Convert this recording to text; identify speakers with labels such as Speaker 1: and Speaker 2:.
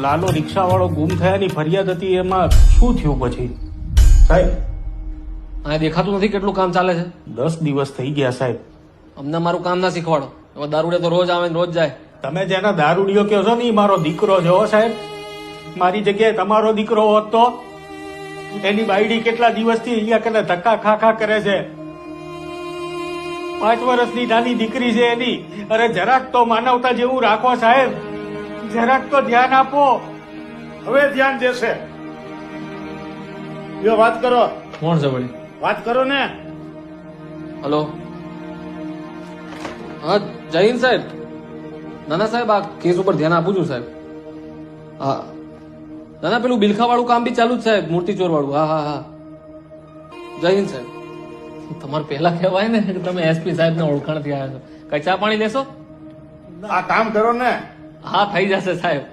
Speaker 1: લાલો રિક્ષાવાળો ગુમ થયાની ફરિયાદ હતી, એમાં શું થયું પછી?
Speaker 2: સાહેબ
Speaker 3: આ દેખાતું નથી કેટલું કામ ચાલે છે.
Speaker 1: 10 દિવસ થઈ ગયા સાહેબ.
Speaker 3: અમને મારું કામ ના શીખવાડો. હવે દારૂડે તો રોજ આવે ને રોજ જાય.
Speaker 1: તમે જેના દારૂડિયો કહો છો ને ઈ મારો દીકરો છે હો સાહેબ. મારી જગ્યાએ તમારો દીકરો હોત તો એની બાયડી કેટલા દિવસથી અહીંયા કને ધક્કા ખા ખા કરે છે. 5 વર્ષની નાની દીકરી છે એની. અરે જરાક તો માનવતા જેવું રાખો સાહેબ, જરાક તો ધ્યાન આપો.
Speaker 2: હવે ધ્યાન દેશે. યો વાત કરો,
Speaker 3: કોણ છે વળી?
Speaker 2: વાત કરો ને.
Speaker 3: હલો, હા જય હિન્દ સાહેબ. નાના સાહેબ આ કેસ ઉપર ધ્યાન આપું છું સાહેબ. હા નાના પેલું બિલખા વાળું કામ બી ચાલુ જ સાહેબ, મૂર્તિ ચોર વાળું. હા હા હા જય હિન્દ સાહેબ. તમારે પહેલા કહેવાય ને કે તમે એસપી સાહેબ ને ઓળખાણથી આવ્યા છો. કઈ ચા પાણી લેશો?
Speaker 2: આ કામ કરો ને.
Speaker 3: હા થઈ જશે સાહેબ.